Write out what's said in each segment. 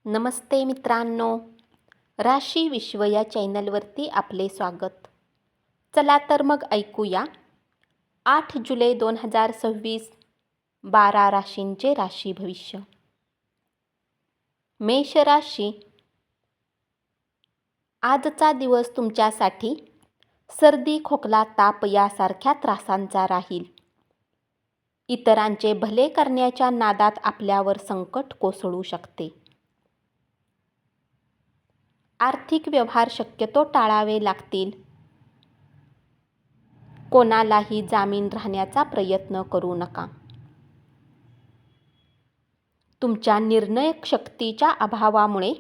नमस्ते मित्रांनो, राशी विश्व या चॅनलवरती आपले स्वागत. चला तर मग ऐकूया 8 जुलै 2026 12 राशींचे राशी भविष्य. मेष राशी, आजचा दिवस तुमच्यासाठी सर्दी, खोकला, ताप यासारख्या त्रासांचा राहील. इतरांचे भले करण्याच्या नादात आपल्यावर संकट कोसळू शकते. आर्थिक व्यवहार शक्यतो टाळावे लागतील. कोणालाही जामीन राहण्याचा प्रयत्न करू नका. तुमच्या निर्णय शक्तीच्या अभावामुळे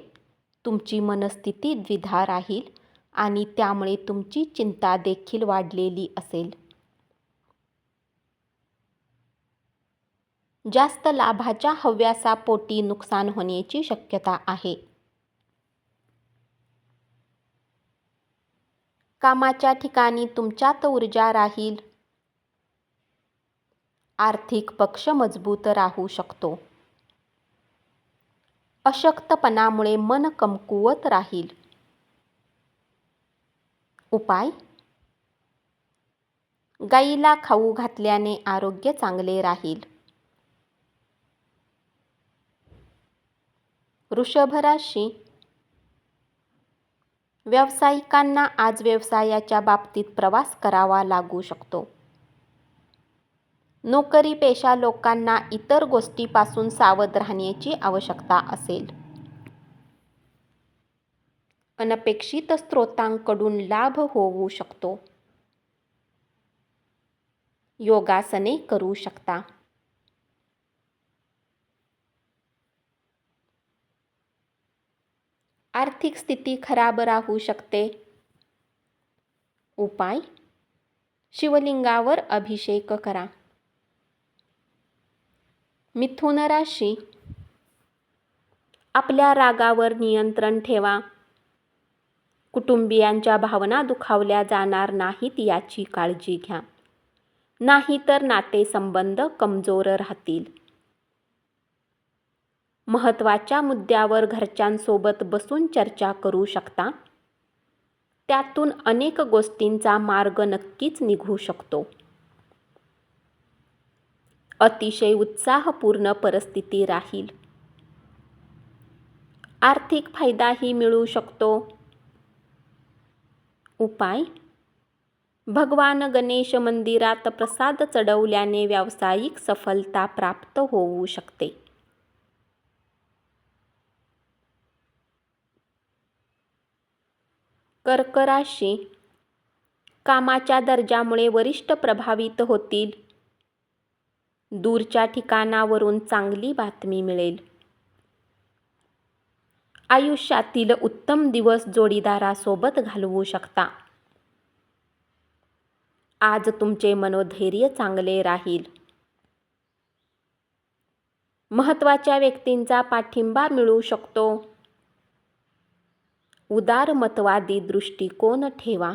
तुमची मनस्थिती द्विधा राहील आणि त्यामुळे तुमची चिंता देखील वाढलेली असेल. जास्त लाभाच्या हव्यासापोटी नुकसान होण्याची शक्यता आहे. कामाच्या ठिकाणी तुमच्यात ऊर्जा राहील. आर्थिक पक्ष मजबूत राहू शकतो. अशक्तपणामुळे मन कमकुवत राहील. उपाय: गाईला खाऊ घातल्याने आरोग्य चांगले राहील. वृषभ राशी, व्यावसायिकांना आज व्यवसायाच्या बाबतीत प्रवास करावा लागू शकतो. नोकरीपेशा लोकांना इतर गोष्टींपासून सावध राहण्याची आवश्यकता असेल. अनपेक्षित स्रोतांकडून लाभ होऊ शकतो. योगासने करू शकता. आर्थिक स्थिती खराब राहू शकते. उपाय: शिवलिंगावर अभिषेक करा. मिथुन राशी, आपल्या रागावर नियंत्रण ठेवा. कुटुंबियांच्या भावना दुखावल्या जाणार नाहीत याची काळजी घ्या, नाहीतर नातेसंबंध कमजोर राहतील. महत्त्वाच्या मुद्द्यावर घरच्यांसोबत बसून चर्चा करू शकता. त्यातून अनेक गोष्टींचा मार्ग नक्कीच निघू शकतो. अतिशय उत्साहपूर्ण परिस्थिती राहील. आर्थिक फायदाही मिळू शकतो. उपाय: भगवान गणेश मंदिरात प्रसाद चढवल्याने व्यावसायिक सफलता प्राप्त होऊ शकते. कर्क राशी, कामाच्या दर्जामुळे वरिष्ठ प्रभावित होतील. दूरच्या ठिकाणावरून चांगली बातमी मिळेल. आयुष्यातील उत्तम दिवस जोडीदारासोबत घालवू शकता. आज तुमचे मनोधैर्य चांगले राहील. महत्त्वाच्या व्यक्तींचा पाठिंबा मिळू शकतो. उदारमतवादी दृष्टिकोन ठेवा.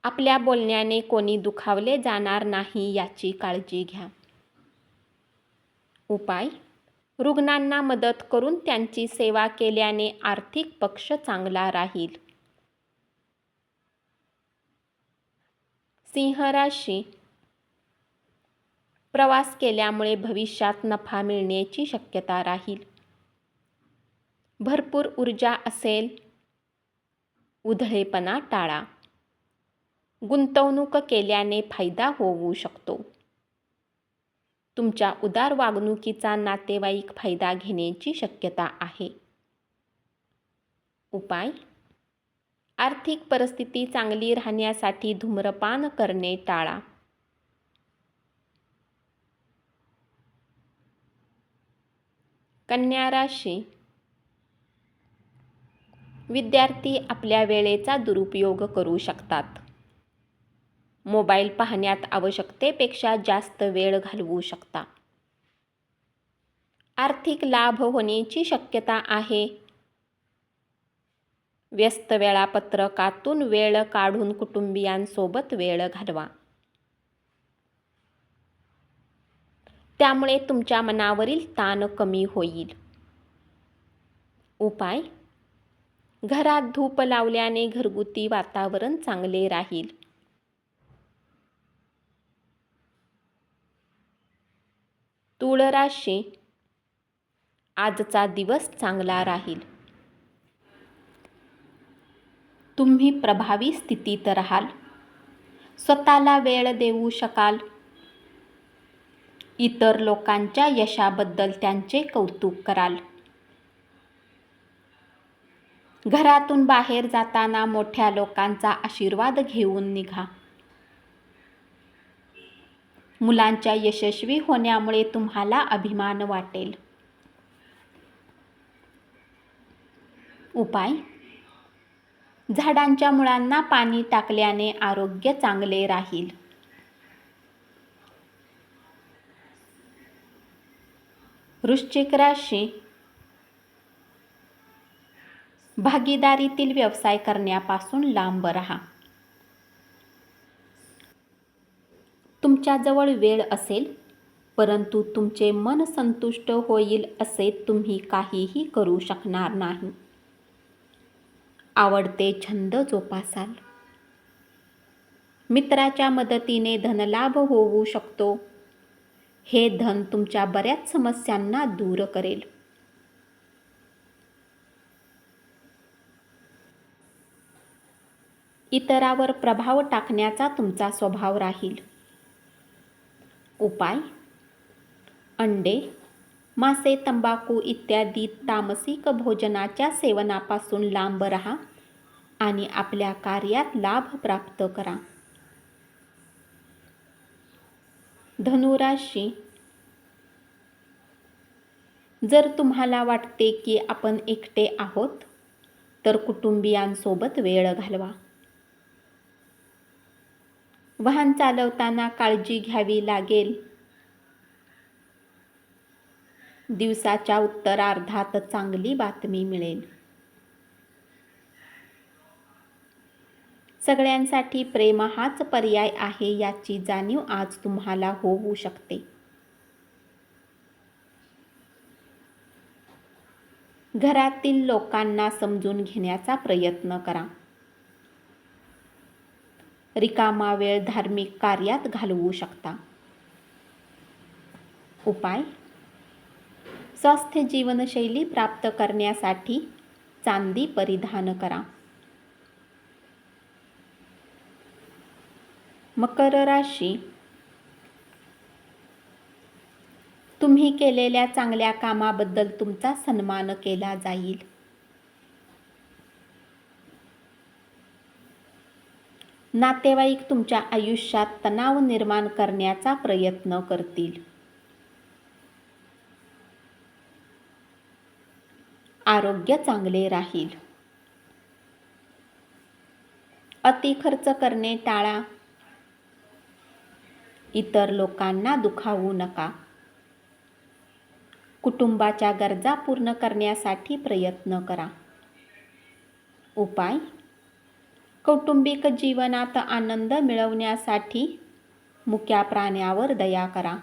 आपल्या बोलण्याने कोणी दुखावले जाणार नाही याची काळजी घ्या. उपाय: रुग्णांना मदत करून त्यांची सेवा केल्याने आर्थिक पक्ष चांगला राहील. सिंह राशी, प्रवास केल्यामुळे भविष्यात नफा मिळण्याची शक्यता राहील. भरपूर ऊर्जा असेल. उधळेपणा टाळा. गुंतवणूक केल्याने फायदा होऊ शकतो. तुमच्या उदार वागणुकीचा नातेवाईक फायदा घेण्याची शक्यता आहे. उपाय: आर्थिक परिस्थिती चांगली राहण्यासाठी धूम्रपान करणे टाळा. कन्या राशी, विद्यार्थी आपल्या वेळेचा दुरुपयोग करू शकतात. मोबाईल पाहण्यात आवश्यकतेपेक्षा जास्त वेळ घालवू शकता. आर्थिक लाभ होण्याची शक्यता आहे. व्यस्त वेळापत्रकातून वेळ काढून कुटुंबियांसोबत वेळ घालवा. त्यामुळे तुमच्या मनावरील ताण कमी होईल. उपाय: घरात धूप लावल्याने घरगुती वातावरण चांगले राहील. तूळ राशी: आजचा दिवस चांगला राहील. तुम्ही प्रभावी स्थितीत राहाल. स्वतःला वेळ देऊ शकाल. इतर लोकांच्या यशाबद्दल त्यांचे कौतुक कराल. घरातून बाहेर जाताना मोठ्या लोकांचा आशीर्वाद घेऊन निघा. मुलांच्या यशस्वी होण्यामुळे तुम्हाला अभिमान वाटेल. उपाय: झाडांच्या मुळांना पाणी टाकल्याने आरोग्य चांगले राहील. वृश्चिक राशी: भागीदारीतील व्यवसाय करण्यापासून लांब राहा. तुमच्याजवळ वेळ असेल, परंतु तुमचे मन संतुष्ट होईल असे तुम्ही काहीही करू शकणार नाही. आवडते छंद जोपासाल. मित्राच्या मदतीने धनलाभ होऊ शकतो. हे धन तुमच्या बऱ्याच समस्यांना दूर करेल. इतरांवर प्रभाव टाकण्याचा तुमचा स्वभाव राहील. उपाय: अंडे, मासे, तंबाखू इत्यादी तामसिक भोजनाच्या सेवनापासून लांब राहा आणि आपल्या कार्यात लाभ प्राप्त करा. धनु राशी: जर तुम्हाला वाटते की आपण एकटे आहोत, तर कुटुंबियांसोबत वेळ घालवा. वाहन चालवताना काळजी घ्यावी लागेल. दिवसाच्या उत्तरार्धात चांगली बातमी मिळेल. सगळ्यांसाठी प्रेम हाच पर्याय आहे याची जाणीव आज तुम्हाला होऊ शकते. घरातील लोकांना समजून घेण्याचा प्रयत्न करा. रिकामा वेळ धार्मिक कार्यात घालवू शकता. उपाय: स्वस्थ जीवनशैली प्राप्त करण्यासाठी चांदी परिधान करा. मकर राशी: तुम्ही केलेल्या चांगल्या कामाबद्दल तुमचा सन्मान केला जाईल. नातेवाईक तुमच्या आयुष्यात तणाव निर्माण करण्याचा प्रयत्न करतील. आरोग्य चांगले राहील. अति खर्च करणे टाळा. इतर लोकांना दुखावू नका. कुटुंबाच्या गरजा पूर्ण करण्यासाठी प्रयत्न करा. उपाय: कौटुंबिक जीवनात आनंद मिळवण्यासाठी मुक्या प्राण्यावर दया करा.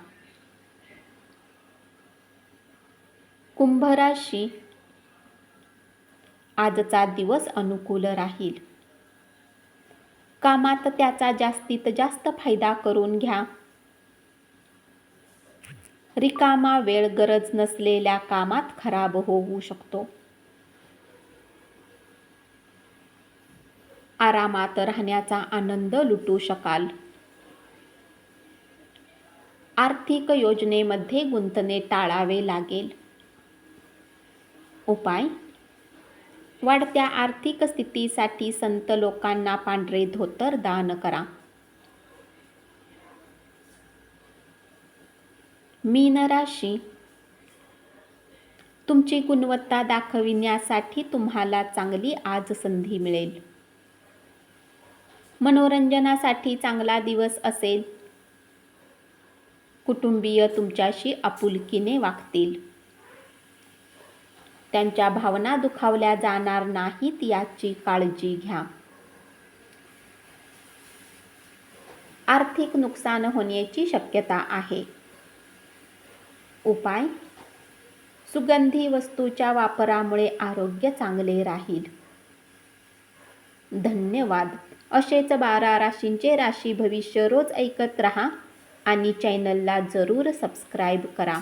कुंभ राशी: आजचा दिवस अनुकूल राहील. कामात त्याचा जास्तीत जास्त फायदा करून घ्या. रिकामा वेळ गरज नसलेल्या कामात खराब होऊ शकतो. आरामात राहण्याचा आनंद लुटू शकाल. आर्थिक योजनेमध्ये गुंतणे टाळावे लागेल. उपाय: वाढत्या आर्थिक स्थितीसाठी संत लोकांना पांढरे धोतर दान करा. मीन राशी: तुमची गुणवत्ता दाखविण्यासाठी तुम्हाला चांगली आज संधी मिळेल. मनोरंजनासाठी चांगला दिवस असेल. कुटुंबीय तुमच्याशी आपुलकीने वागतील. त्यांच्या भावना दुखावल्या जाणार नाहीत याची काळजी घ्या. आर्थिक नुकसान होण्याची शक्यता आहे. उपाय: सुगंधी वस्तूच्या वापरामुळे आरोग्य चांगले राहील. धन्यवाद. असेच 12 राशींचे राशी भविष्य रोज ऐकत रहा आणि चॅनलला जरूर सबस्क्राईब करा.